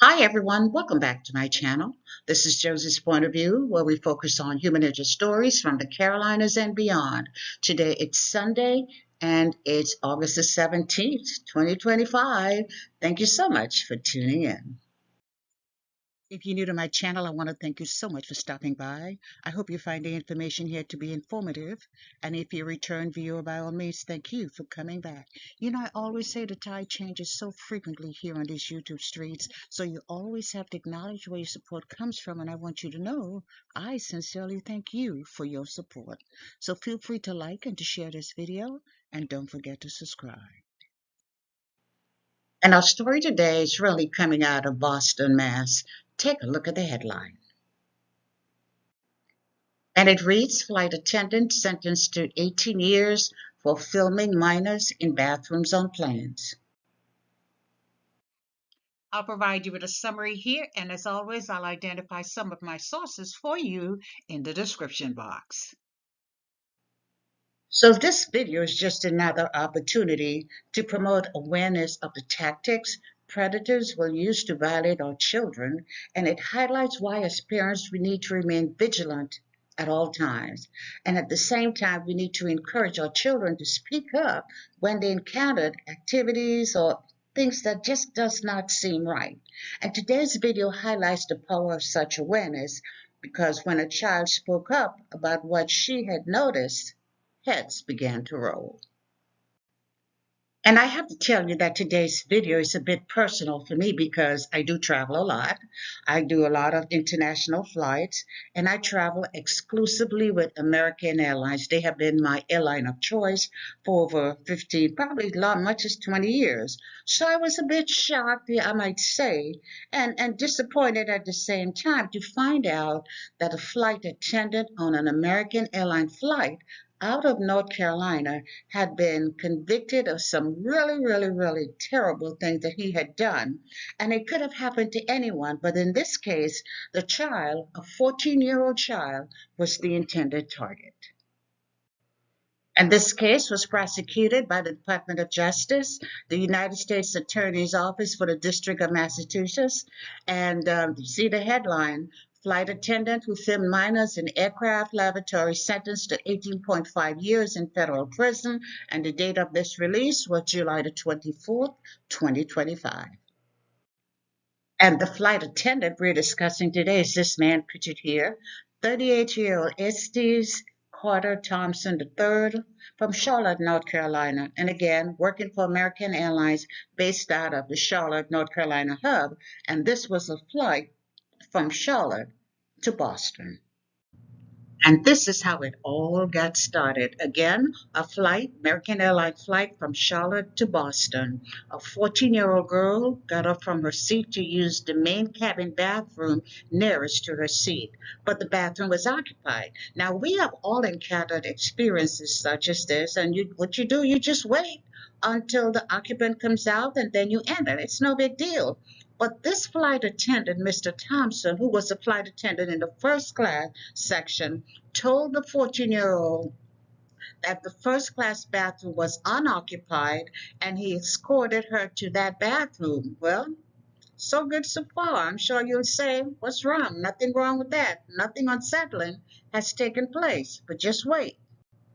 Hi everyone, welcome back to my channel. This is Josie's Point of View, where we focus on human interest stories from the Carolinas and beyond. Today it's Sunday and it's August the 17th, 2025. Thank you so much for tuning in. If you're new to my channel, I want to thank you so much for stopping by. I hope you find the information here to be informative. And if you're a return viewer, by all means, thank you for coming back. You know, I always say the tide changes so frequently here on these YouTube streets, so you always have to acknowledge where your support comes from. And I want you to know I sincerely thank you for your support. So feel free to like and to share this video, and don't forget to subscribe. And our story today is really coming out of Boston, Mass. Take a look at the headline. And it reads, Flight attendant sentenced to 18 years for filming minors in bathrooms on planes. I'll provide you with a summary here, and as always, I'll identify some of my sources for you in the description box. So this video is just another opportunity to promote awareness of the tactics predators will use to violate our children, and it highlights why as parents we need to remain vigilant at all times. And at the same time, we need to encourage our children to speak up when they encountered activities or things that just does not seem right. And today's video highlights the power of such awareness because when a child spoke up about what she had noticed, heads began to roll. And I have to tell you that today's video is a bit personal for me because I do travel a lot. I do a lot of international flights, and I travel exclusively with American Airlines. They have been my airline of choice for over 15, probably much as 20 years. So I was a bit shocked, I might say, and disappointed at the same time to find out that a flight attendant on an American Airline flight out of North Carolina had been convicted of some really terrible things that he had done. And it could have happened to anyone, but in this case, the child, a 14-year-old child, was the intended target. And this case was prosecuted by the Department of Justice, the United States Attorney's Office for the District of Massachusetts. And you see the headline, Flight attendant who filmed minors in aircraft lavatory sentenced to 18.5 years in federal prison. And the date of this release was July the 24th, 2025. And the flight attendant we're discussing today is this man pictured here, 38-year-old Estes Carter Thompson III from Charlotte, North Carolina, and again, working for American Airlines based out of the Charlotte, North Carolina hub, and this was a flight from Charlotte to Boston. And this is how it all got started. Again, a flight, American Airlines flight from Charlotte to Boston. A 14-year-old girl got up from her seat to use the main cabin bathroom nearest to her seat, but the bathroom was occupied. Now, we have all encountered experiences such as this, and what you do, you just wait until the occupant comes out and then you enter. It's no big deal. But this flight attendant, Mr. Thompson, who was a flight attendant in the first class section, told the 14-year-old that the first class bathroom was unoccupied and he escorted her to that bathroom. Well, so good so far. I'm sure you'll say, what's wrong? Nothing wrong with that. Nothing unsettling has taken place. But just wait.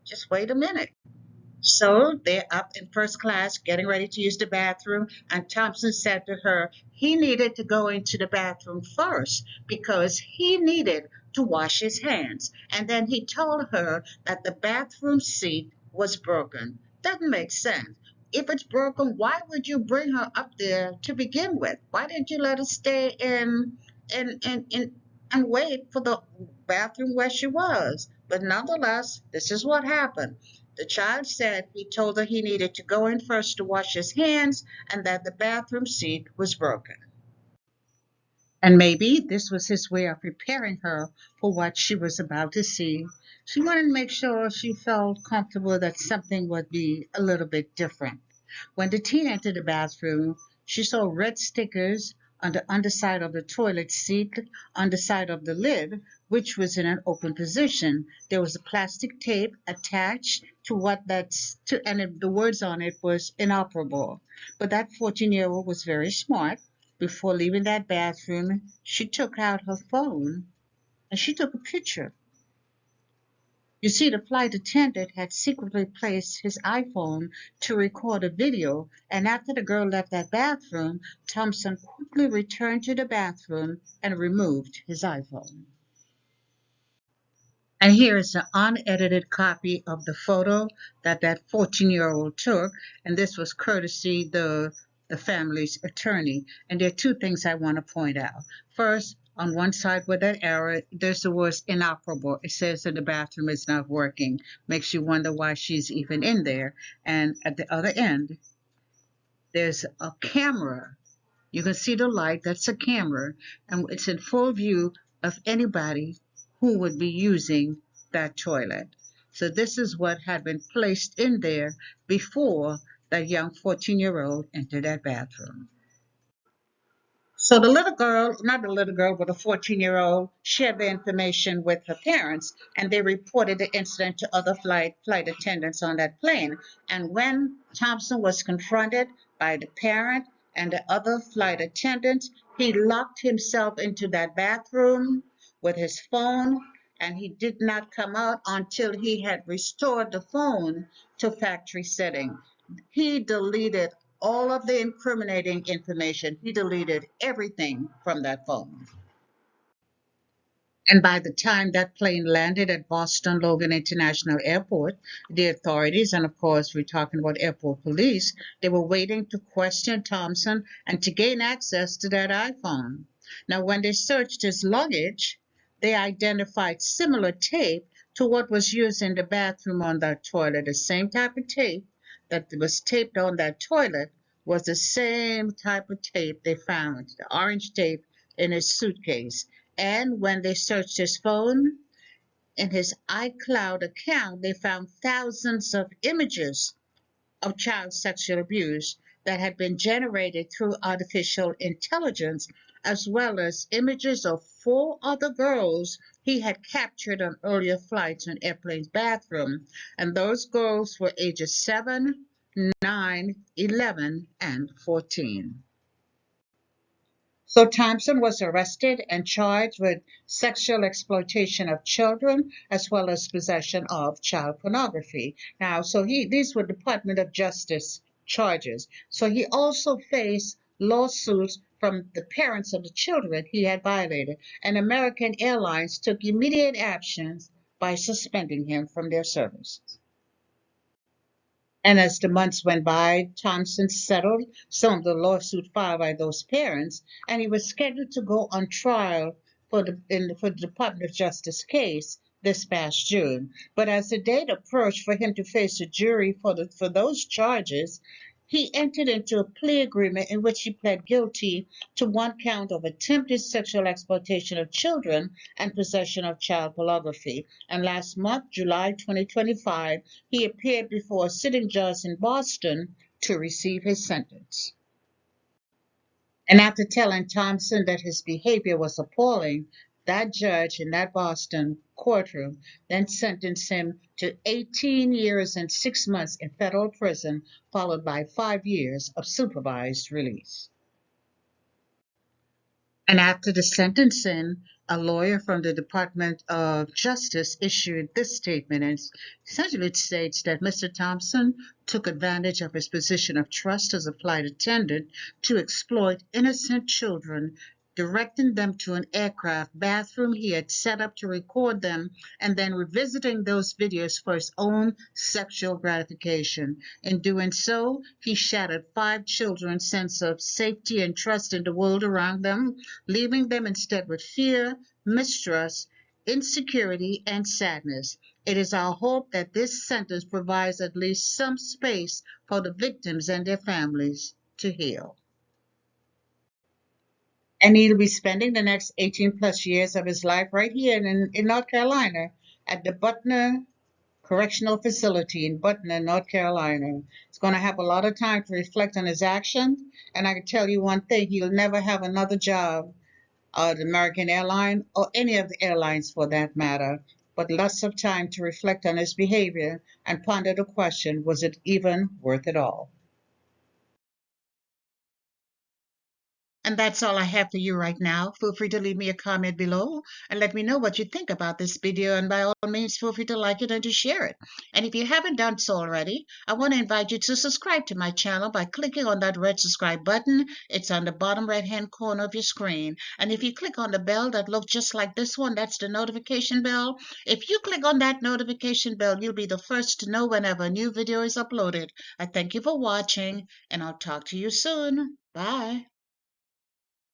Just wait a minute. So they're up in first class getting ready to use the bathroom, and Thompson said to her he needed to go into the bathroom first because he needed to wash his hands. And then he told her that the bathroom seat was broken. Doesn't make sense. If it's broken, why would you bring her up there to begin with? Why didn't you let her stay in and wait for the bathroom where she was? But nonetheless, this is what happened. The child said he told her he needed to go in first to wash his hands and that the bathroom seat was broken. And maybe this was his way of preparing her for what she was about to see. She wanted to make sure she felt comfortable that something would be a little bit different. When the teen entered the bathroom, she saw red stickers on the underside of the toilet seat, underside of the lid, which was in an open position. There was a plastic tape attached to and the words on it was inoperable. But that 14-year-old was very smart. Before leaving that bathroom, she took out her phone and she took a picture. You see, the flight attendant had secretly placed his iPhone to record a video, and after the girl left that bathroom, Thompson quickly returned to the bathroom and removed his iPhone. And here is an unedited copy of the photo that 14-year-old took, and this was courtesy the family's attorney. And there are two things I want to point out. First, on one side with that arrow, there's the words inoperable. It says that the bathroom is not working. Makes you wonder why she's even in there. And at the other end, there's a camera. You can see the light, that's a camera, and it's in full view of anybody who would be using that toilet. So this is what had been placed in there before that young 14-year-old entered that bathroom. So the little girl, not the little girl, but the 14-year-old, shared the information with her parents, and they reported the incident to other flight attendants on that plane. And when Thompson was confronted by the parent and the other flight attendants, he locked himself into that bathroom with his phone, and he did not come out until he had restored the phone to factory setting. He deleted all of the incriminating information. He deleted everything from that phone. And by the time that plane landed at Boston Logan International Airport, the authorities, and of course we're talking about airport police, they were waiting to question Thompson and to gain access to that iPhone. Now, when they searched his luggage, they identified similar tape to what was used in the bathroom on that toilet. The same type of tape that was taped on that toilet was the same type of tape they found, the orange tape in his suitcase. And when they searched his phone, in his iCloud account, they found thousands of images of child sexual abuse that had been generated through artificial intelligence, as well as images of four other girls he had captured on earlier flights in airplane's bathroom. And those girls were ages 7, 9, 11, and 14. So Thompson was arrested and charged with sexual exploitation of children as well as possession of child pornography. Now, these were Department of Justice charges. So he also faced lawsuits from the parents of the children he had violated, and American Airlines took immediate actions by suspending him from their service. And as the months went by, Thompson settled some of the lawsuit filed by those parents, and he was scheduled to go on trial for the Department of Justice case this past June. But as the date approached for him to face a jury for those charges, he entered into a plea agreement in which he pled guilty to one count of attempted sexual exploitation of children and possession of child pornography. And last month, July 2025, he appeared before a sitting judge in Boston to receive his sentence. And after telling Thompson that his behavior was appalling, that judge in that Boston courtroom then sentenced him to 18 years and 6 months in federal prison, followed by 5 years of supervised release. And after the sentencing, a lawyer from the Department of Justice issued this statement, and essentially it states that Mr. Thompson took advantage of his position of trust as a flight attendant to exploit innocent children, directing them to an aircraft bathroom he had set up to record them, and then revisiting those videos for his own sexual gratification. In doing so, he shattered 5 children's sense of safety and trust in the world around them, leaving them instead with fear, mistrust, insecurity, and sadness. It is our hope that this sentence provides at least some space for the victims and their families to heal. And he'll be spending the next 18 plus years of his life right here in North Carolina at the Butner Correctional Facility in Butner, North Carolina. He's going to have a lot of time to reflect on his actions, and I can tell you one thing, he'll never have another job at American Airline or any of the airlines for that matter, but lots of time to reflect on his behavior and ponder the question, was it even worth it all? And that's all I have for you right now. Feel free to leave me a comment below and let me know what you think about this video. And by all means, feel free to like it and to share it. And if you haven't done so already, I want to invite you to subscribe to my channel by clicking on that red subscribe button. It's on the bottom right-hand corner of your screen. And if you click on the bell that looks just like this one, that's the notification bell. If you click on that notification bell, you'll be the first to know whenever a new video is uploaded. I thank you for watching, and I'll talk to you soon. Bye.